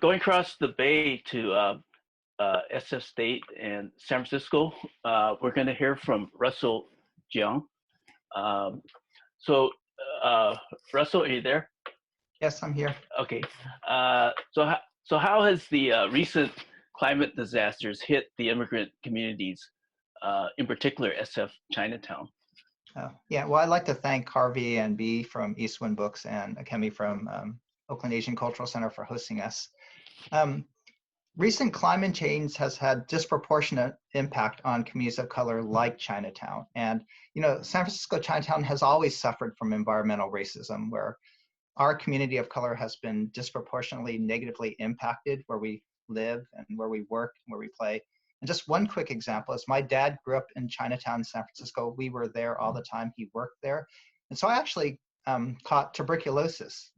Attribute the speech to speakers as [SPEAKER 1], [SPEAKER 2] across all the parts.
[SPEAKER 1] Going across the bay to SF State and San Francisco, we're going to hear from Russell Jeung. Um, so, Russell, are you there?
[SPEAKER 2] Yes, I'm here.
[SPEAKER 1] Okay. So how has the recent climate disasters hit the immigrant communities, in particular SF Chinatown?
[SPEAKER 2] Yeah, well, I'd like to thank Harvey and Bee from Eastwind Books and Akemi from Oakland Asian Cultural Center for hosting us. Recent climate change has had disproportionate impact on communities of color like Chinatown. And, you know, San Francisco Chinatown has always suffered from environmental racism, where our community of color has been disproportionately negatively impacted where we live and where we work and where we play. And just one quick example is my dad grew up in Chinatown, San Francisco. We were there all the time. He worked there. And so I actually caught tuberculosis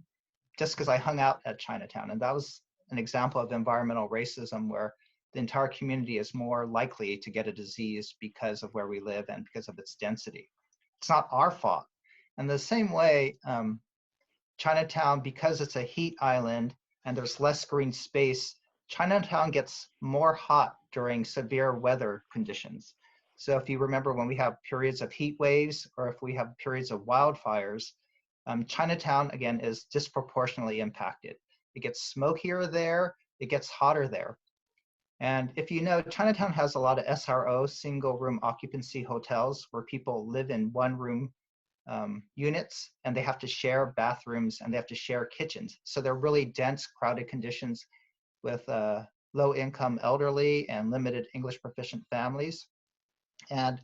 [SPEAKER 2] just because I hung out at Chinatown. And that was an example of environmental racism where the entire community is more likely to get a disease because of where we live and because of its density. It's not our fault. And the same way, Chinatown, because it's a heat island and there's less green space, Chinatown gets more hot during severe weather conditions. So if you remember when we have periods of heat waves or if we have periods of wildfires, Chinatown, again, is disproportionately impacted. It gets smokier there, it gets hotter there. And if you know, Chinatown has a lot of SRO, single room occupancy hotels, where people live in one room units and they have to share bathrooms and they have to share kitchens. So they're really dense, crowded conditions with low income elderly and limited English proficient families. And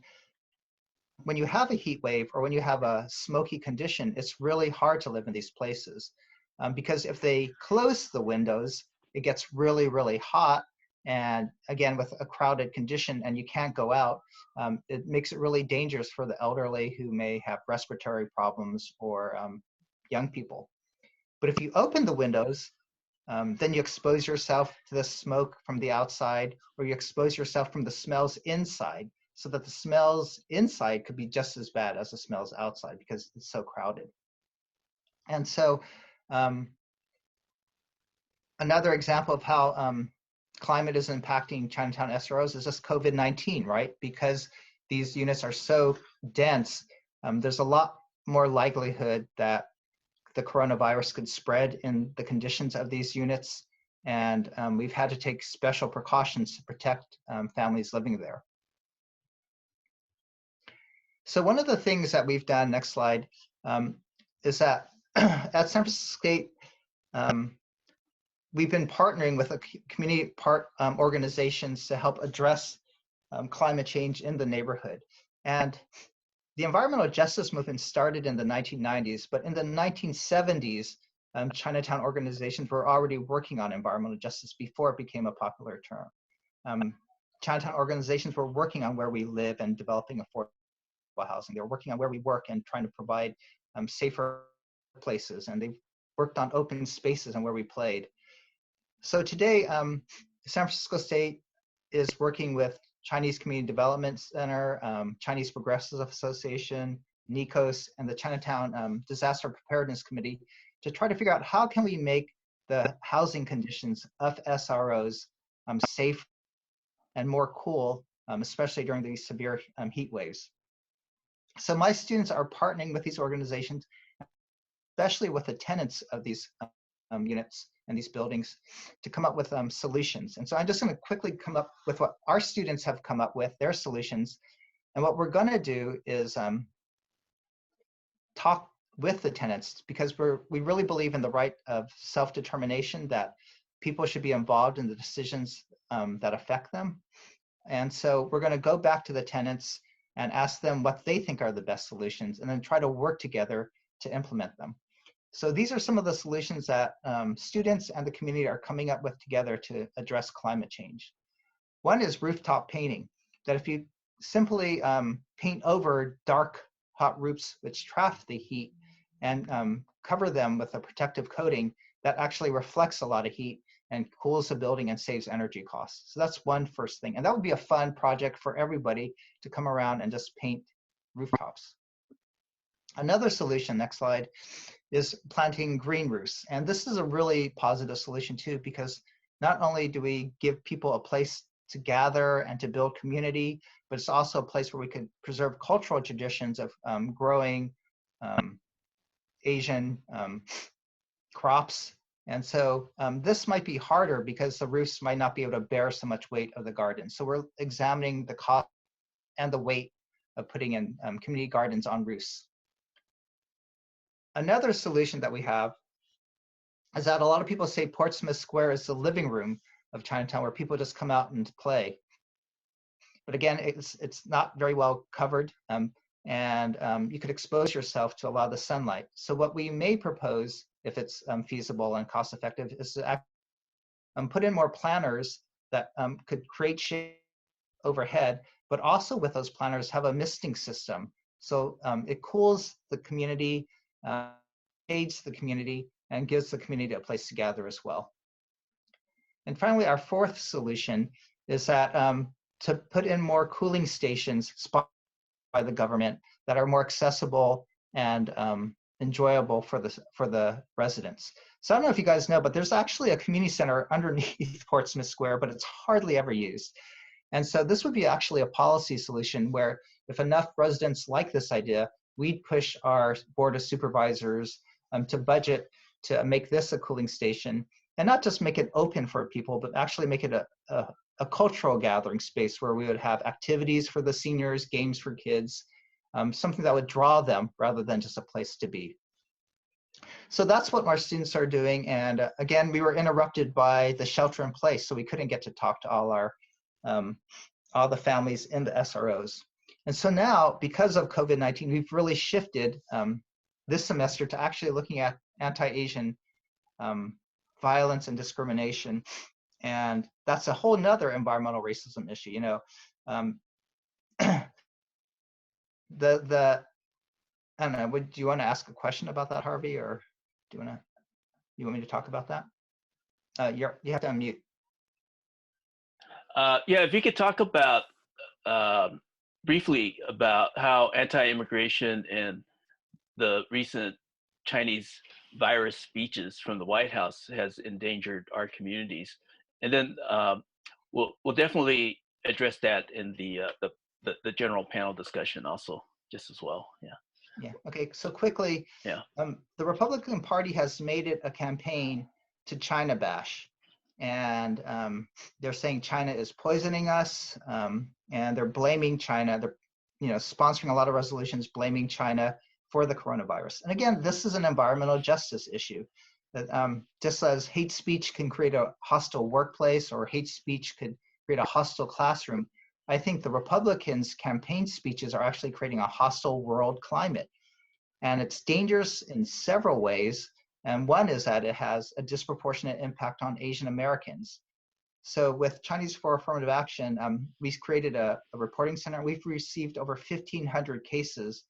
[SPEAKER 2] when you have a heat wave or when you have a smoky condition, it's really hard to live in these places because if they close the windows, it gets really, really hot. And again, with a crowded condition and you can't go out, it makes it really dangerous for the elderly who may have respiratory problems or young people. But if you open the windows, then you expose yourself to the smoke from the outside, or you expose yourself from the smells inside, so that the smells inside could be just as bad as the smells outside because it's so crowded. And so another example of how climate is impacting Chinatown SROs is just COVID-19, right? Because these units are so dense, there's a lot more likelihood that the coronavirus could spread in the conditions of these units. And we've had to take special precautions to protect families living there. So one of the things that we've done, next slide, is that at San Francisco State, we've been partnering with a community organizations to help address climate change in the neighborhood. And the environmental justice movement started in the 1990s, but in the 1970s, Chinatown organizations were already working on environmental justice before it became a popular term. Chinatown organizations were working on where we live and developing affordable housing. They were working on where we work and trying to provide safer places. And they've worked on open spaces and where we played. So today, San Francisco State is working with Chinese Community Development Center, Chinese Progressive Association, NICOS, and the Chinatown Disaster Preparedness Committee to try to figure out how can we make the housing conditions of SROs safe and more cool, especially during these severe heat waves. So my students are partnering with these organizations, especially with the tenants of these units and these buildings, to come up with solutions. And so I'm just going to quickly come up with what our students have come up with, their solutions. And what we're going to do is talk with the tenants, because we really believe in the right of self-determination, that people should be involved in the decisions that affect them. And so we're going to go back to the tenants and ask them what they think are the best solutions, and then try to work together to implement them. So these are some of the solutions that students and the community are coming up with together to address climate change. One is rooftop painting, that if you simply paint over dark, hot roofs which trap the heat and cover them with a protective coating, that actually reflects a lot of heat and cools the building and saves energy costs. So that's one first thing. And that would be a fun project for everybody to come around and just paint rooftops. Another solution, next slide, is planting green roofs. And this is a really positive solution too, because not only do we give people a place to gather and to build community, but it's also a place where we could preserve cultural traditions of growing Asian crops. And so this might be harder because the roofs might not be able to bear so much weight of the garden. So we're examining the cost and the weight of putting in community gardens on roofs. Another solution that we have is that a lot of people say Portsmouth Square is the living room of Chinatown where people just come out and play. But again, it's not very well covered, and you could expose yourself to a lot of the sunlight. So what we may propose, if it's feasible and cost effective, is to put in more planters that could create shade overhead, but also with those planters have a misting system. So it cools the community, shades the community, and gives the community a place to gather as well. And finally, our fourth solution is that to put in more cooling stations sponsored by the government that are more accessible and enjoyable for the residents. So I don't know if you guys know, but there's actually a community center underneath Portsmouth Square, but it's hardly ever used. And so this would be actually a policy solution where if enough residents like this idea, we'd push our board of supervisors to budget to make this a cooling station, and not just make it open for people, but actually make it a cultural gathering space where we would have activities for the seniors, games for kids, something that would draw them rather than just a place to be. So that's what our students are doing. And again, we were interrupted by the shelter in place, so we couldn't get to talk to all the families in the SROs. And so now, because of COVID-19, we've really shifted this semester to actually looking at anti-Asian violence and discrimination. And that's a whole nother environmental racism issue. You know, I don't know, do you want to ask a question about that, Harvey, or do you want me to talk about that? You have to unmute.
[SPEAKER 1] Yeah, if you could talk about briefly about how anti-immigration and the recent Chinese virus speeches from the White House has endangered our communities, and then we'll definitely address that in the general panel discussion also, just as well. Yeah.
[SPEAKER 2] Yeah. Okay. So quickly,
[SPEAKER 1] yeah.
[SPEAKER 2] The Republican Party has made it a campaign to China bash, and they're saying China is poisoning us, and they're blaming China. They're sponsoring a lot of resolutions blaming China for the coronavirus. And again, this is an environmental justice issue. That just as hate speech can create a hostile workplace, or hate speech could create a hostile classroom, I think the Republicans' campaign speeches are actually creating a hostile world climate. And it's dangerous in several ways. And one is that it has a disproportionate impact on Asian Americans. So with Chinese for Affirmative Action, we've created a reporting center. We've received over 1,500 cases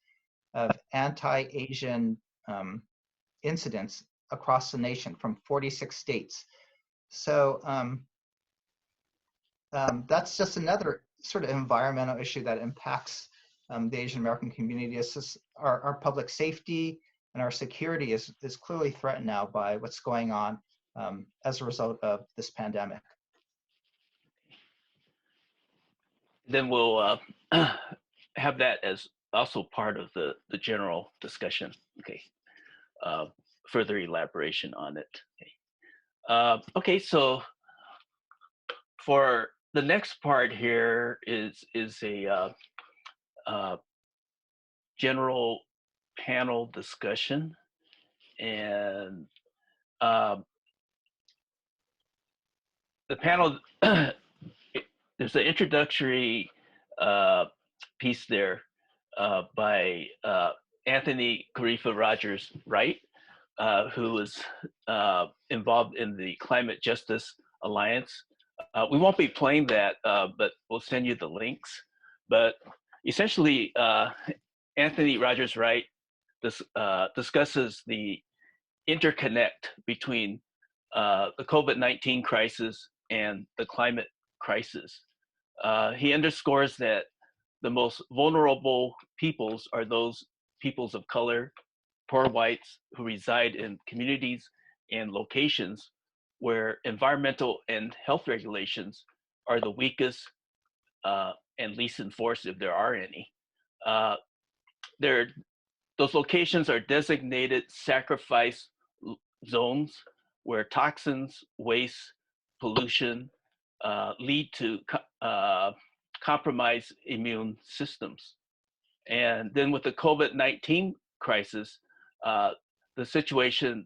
[SPEAKER 2] of anti-Asian incidents across the nation from 46 states. So that's just another sort of environmental issue that impacts the Asian American community. It's just our public safety and our security is clearly threatened now by what's going on as a result of this pandemic.
[SPEAKER 1] Then we'll have that as also part of the general discussion. Okay. Further elaboration on it. Okay. Okay, so for the next part here is a general panel discussion, and the panel, there's an introductory piece there by Anthony Carifa Rogers Wright, who was involved in the Climate Justice Alliance. We won't be playing that, but we'll send you the links. But essentially, Anthony Rogers Wright discusses the interconnect between the COVID-19 crisis and the climate crisis. He underscores that the most vulnerable peoples are those peoples of color, poor whites who reside in communities and locations where environmental and health regulations are the weakest and least enforced, if there are any. Uh, those locations are designated sacrifice zones where toxins, waste, pollution lead to compromised immune systems. And then with the COVID-19 crisis, the situation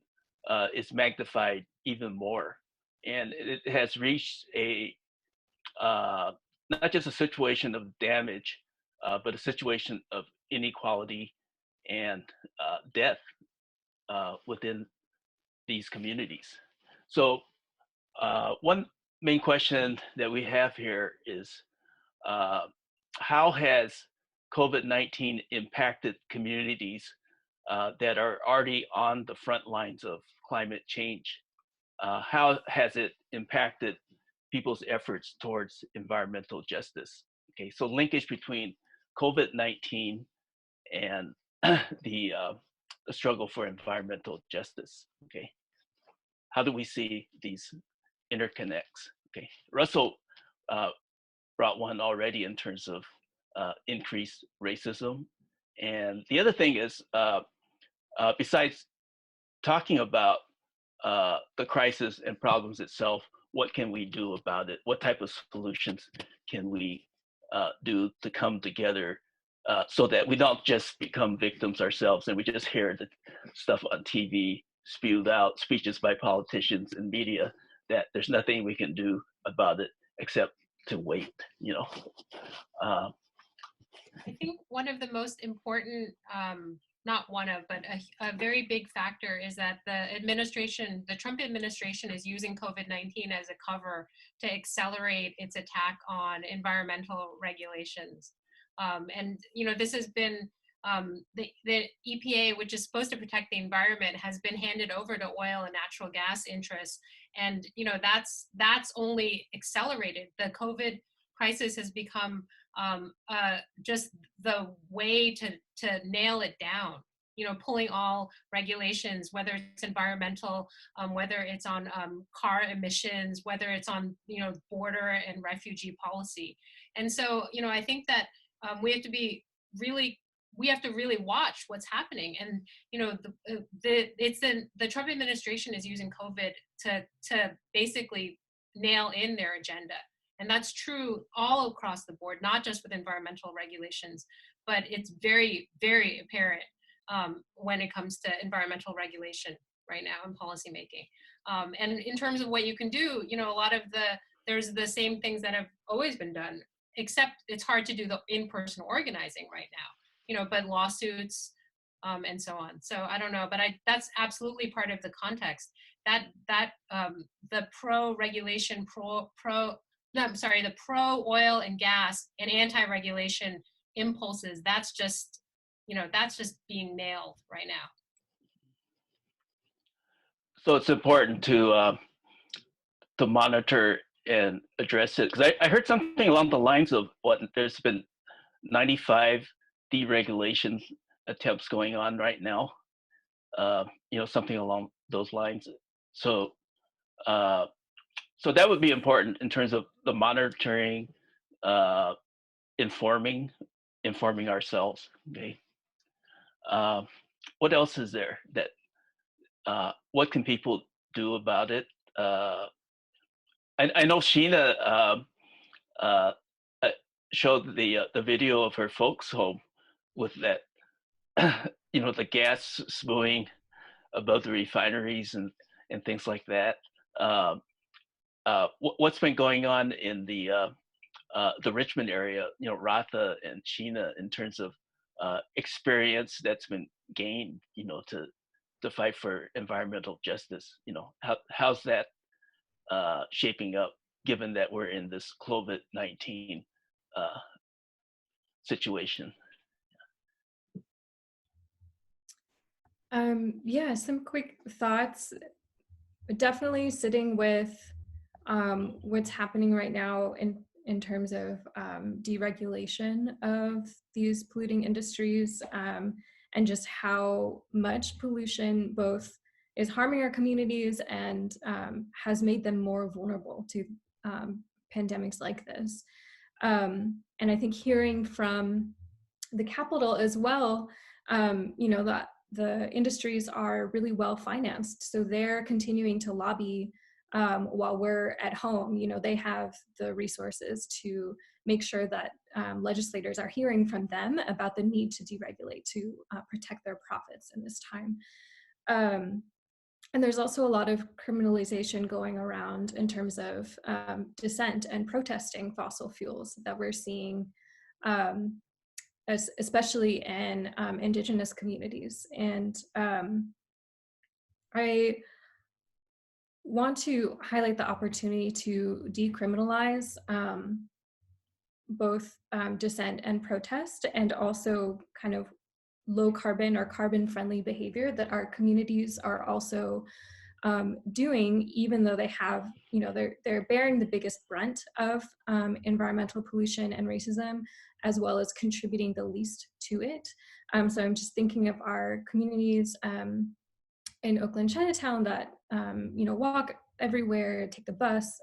[SPEAKER 1] is magnified even more. And it has reached not just a situation of damage, but a situation of inequality and death within these communities. So one main question that we have here is how has COVID-19 impacted communities that are already on the front lines of climate change? How has it impacted people's efforts towards environmental justice? Okay, so linkage between COVID-19 and the struggle for environmental justice. Okay, how do we see these interconnects? Okay, Russell brought one already in terms of increased racism. And the other thing is, besides talking about the crisis and problems itself, what can we do about it? What type of solutions can we do to come together so that we don't just become victims ourselves and we just hear the stuff on TV spewed out, speeches by politicians and media, that there's nothing we can do about it except to wait, you know.
[SPEAKER 3] I think one of the most important, not one of, but a very big factor is that the Trump administration is using COVID-19 as a cover to accelerate its attack on environmental regulations. And, you know, this has been, the EPA, which is supposed to protect the environment, has been handed over to oil and natural gas interests. And, you know, that's only accelerated. The COVID crisis has become just the way to nail it down, you know, pulling all regulations, whether it's environmental, whether it's on car emissions, whether it's on, you know, border and refugee policy. And so, you know, I think that we have to really watch what's happening. And, you know, the Trump administration is using COVID to basically nail in their agenda. And that's true all across the board, not just with environmental regulations, but it's very, very apparent when it comes to environmental regulation right now and policymaking. And in terms of what you can do, you know, there's the same things that have always been done, except it's hard to do the in-person organizing right now, you know, but lawsuits and so on. So I don't know, but that's absolutely part of the context. The pro-regulation, the pro-oil and gas and anti-regulation impulses, that's just being nailed right now.
[SPEAKER 1] So it's important to monitor and address it, because I heard something along the lines of there's been 95 deregulation attempts going on right now, you know, something along those lines. So so that would be important in terms of the monitoring, informing ourselves. Okay. What else is there that what can people do about it? I know Shina showed the video of her folks' home with that, you know, the gas spewing above the refineries and things like that. What's been going on in the Richmond area, you know, Ratha and Shina, in terms of experience that's been gained, you know, to fight for environmental justice? You know, how's that shaping up, given that we're in this COVID-19 situation?
[SPEAKER 4] Yeah, some quick thoughts. Definitely sitting with what's happening right now in terms of deregulation of these polluting industries, and just how much pollution both is harming our communities and has made them more vulnerable to pandemics like this. And I think hearing from the Capitol as well, that the industries are really well financed. So they're continuing to lobby while we're at home. They have the resources to make sure that legislators are hearing from them about the need to deregulate to protect their profits in this time. And there's also a lot of criminalization going around in terms of dissent and protesting fossil fuels that we're seeing, especially in Indigenous communities. And I want to highlight the opportunity to decriminalize both dissent and protest, and also kind of low carbon or carbon friendly behavior that our communities are also doing, even though they have, they're bearing the biggest brunt of environmental pollution and racism, as well as contributing the least to it. So I'm just thinking of our communities in Oakland, Chinatown that, walk everywhere, take the bus,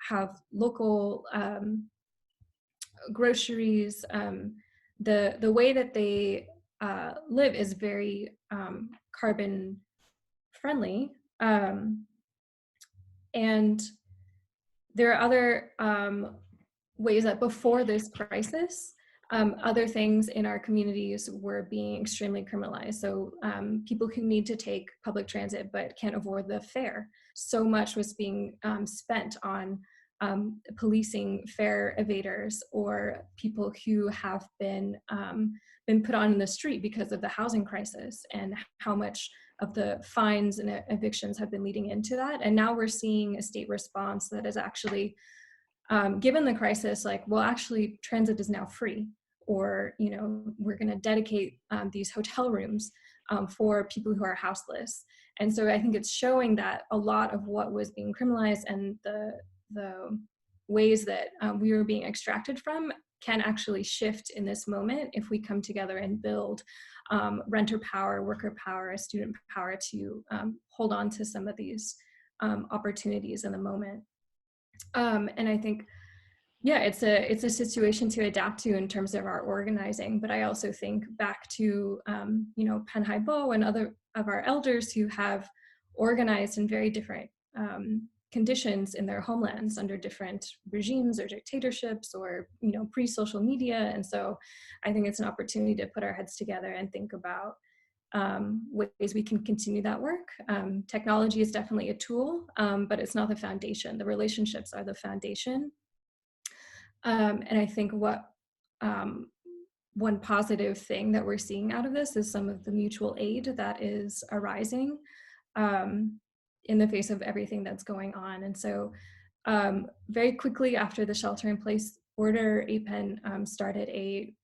[SPEAKER 4] have local groceries. The way that they live is very carbon friendly. And there are other ways that before this crisis, other things in our communities were being extremely criminalized. So people who need to take public transit but can't afford the fare. So much was being spent on policing fare evaders, or people who have been put on in the street because of the housing crisis, and how much of the fines and evictions have been leading into that. And now we're seeing a state response that is actually, given the crisis, like, well, actually transit is now free, or, we're going to dedicate these hotel rooms for people who are houseless. And so I think it's showing that a lot of what was being criminalized and the ways that we were being extracted from can actually shift in this moment if we come together and build renter power, worker power, student power to hold on to some of these opportunities in the moment. And I think, it's a situation to adapt to in terms of our organizing. But I also think back to Penhai Bo and other of our elders who have organized in very different conditions in their homelands under different regimes or dictatorships, or pre-social media. And so I think it's an opportunity to put our heads together and think about ways we can continue that work. Technology is definitely a tool, but it's not the foundation. The relationships are the foundation. And I think one positive thing that we're seeing out of this is some of the mutual aid that is arising in the face of everything that's going on. And so very quickly after the shelter-in-place order, APEN started a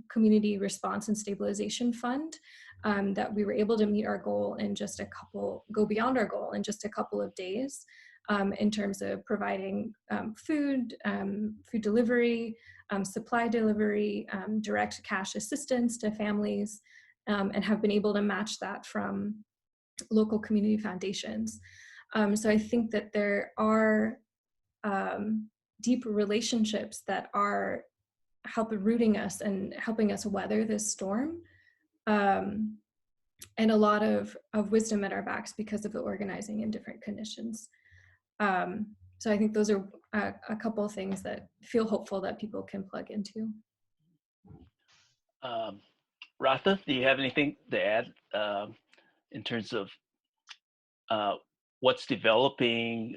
[SPEAKER 4] community response and stabilization fund that we were able to meet our goal in go beyond our goal in just a couple of days. In terms of providing food delivery, supply delivery, direct cash assistance to families, and have been able to match that from local community foundations. So I think that there are deep relationships that are rooting us and helping us weather this storm, and a lot of wisdom at our backs because of the organizing in different conditions. So I think those are a couple of things that feel hopeful that people can plug into.
[SPEAKER 1] Ratha, do you have anything to add in terms of what's developing?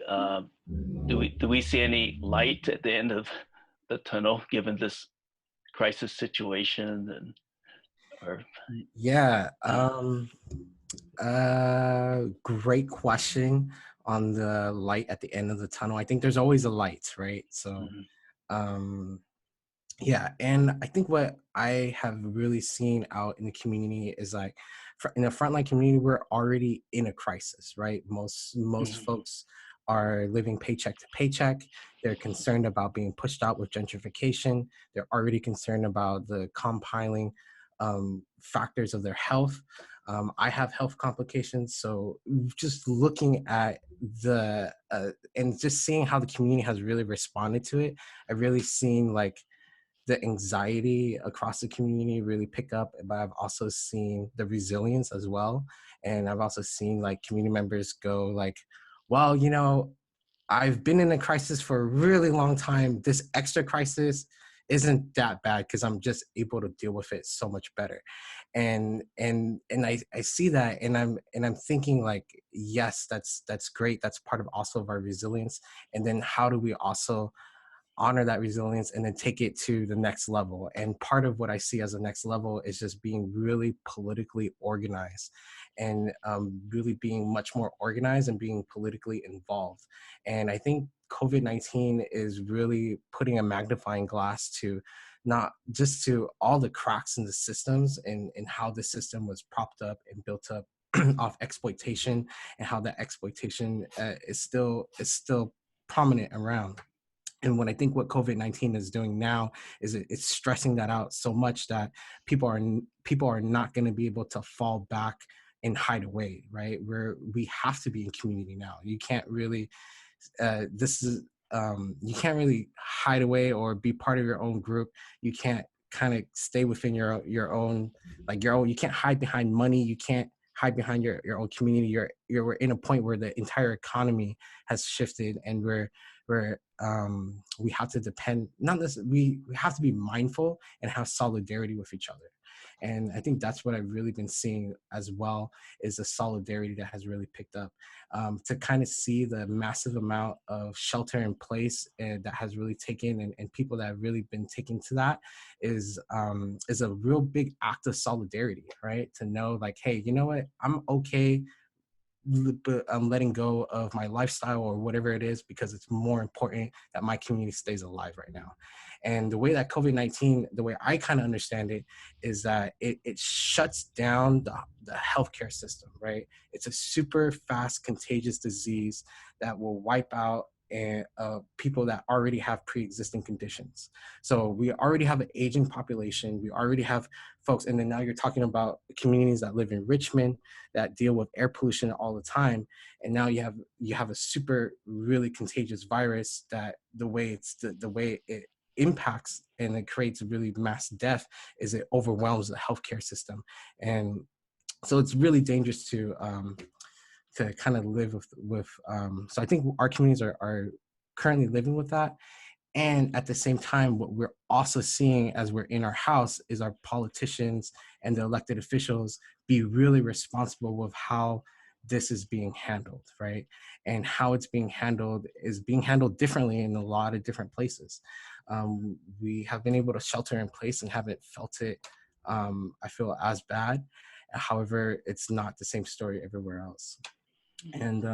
[SPEAKER 1] Do we see any light at the end of the tunnel given this crisis situation?
[SPEAKER 5] Yeah, great question on the light at the end of the tunnel. I think there's always a light, right? So, yeah, and I think what I have really seen out in the community is like, in the frontline community, we're already in a crisis, right? Most folks are living paycheck to paycheck. They're concerned about being pushed out with gentrification. They're already concerned about the compiling factors of their health. I have health complications, so just looking at the and just seeing how the community has really responded to it, I've really seen like the anxiety across the community really pick up, but I've also seen the resilience as well. And I've also seen like community members go like, well, you know, I've been in a crisis for a really long time. This extra crisis isn't that bad because I'm just able to deal with it so much better. And I see that, and I'm thinking like, yes, that's great. That's part of also of our resilience. And then how do we also honor that resilience and then take it to the next level? And part of what I see as the next level is just being really politically organized, and really being much more organized and being politically involved. And I think COVID-19 is really putting a magnifying glass to not just to all the cracks in the systems, and how the system was propped up and built up off exploitation, and how that exploitation is still prominent around. And what I think what COVID-19 is doing now is it's stressing that out so much that people are not going to be able to fall back and hide away, right? We have to be in community now. You can't really, you can't really hide away or be part of your own group. You can't kind of stay within your own, you can't hide behind money. You can't hide behind your own community. We're in a point where the entire economy has shifted, and we have to depend, not necessarily, we have to be mindful and have solidarity with each other. And I think that's what I've really been seeing as well, is the solidarity that has really picked up. To kind of see the massive amount of shelter in place that has really taken, and people that have really been taking to that is a real big act of solidarity, right? To know like, hey, you know what, I'm okay, but I'm letting go of my lifestyle or whatever it is, because it's more important that my community stays alive right now. And the way that COVID-19, the way I kind of understand it, is that it shuts down the healthcare system, right? It's a super fast, contagious disease that will wipe out people that already have pre-existing conditions. So we already have an aging population. We already have folks, and then now you're talking about communities that live in Richmond that deal with air pollution all the time. And now you have a super really contagious virus that the way it impacts and it creates a really mass death is it overwhelms the healthcare system. And so it's really dangerous to kind of live with so I think our communities are currently living with that. And at the same time, what we're also seeing as we're in our house is our politicians and the elected officials be really responsible with how this is being handled, right? And how it's being handled is being handled differently in a lot of different places. We have been able to shelter in place and haven't felt it, I feel, as bad. However, it's not the same story everywhere else. And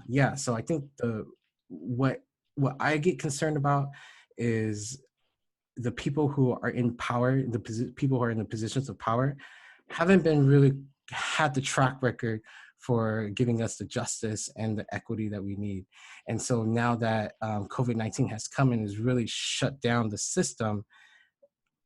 [SPEAKER 5] yeah, so I think what I get concerned about is the people who are in power, people who are in the positions of power, haven't been really had the track record for giving us the justice and the equity that we need. And so now that COVID-19 has come and has really shut down the system,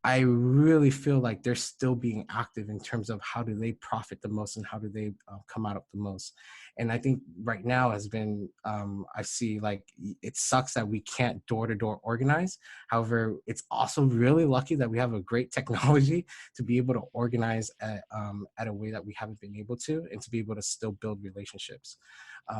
[SPEAKER 5] I really feel like they're still being active in terms of how do they profit the most and how do they come out of the most. And I think right now has been, I see like, it sucks that we can't door-to-door organize. However, it's also really lucky that we have a great technology to be able to organize at a way that we haven't been able to, and to be able to still build relationships.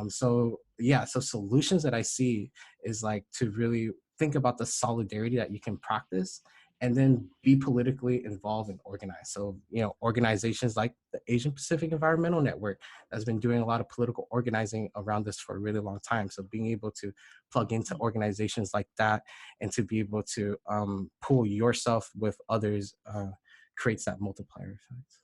[SPEAKER 5] So yeah, so solutions that I see is like to really think about the solidarity that you can practice, and then be politically involved and organized. So, you know, organizations like the Asian Pacific Environmental Network has been doing a lot of political organizing around this for a really long time. So being able to plug into organizations like that and to be able to pull yourself with others creates that multiplier effect.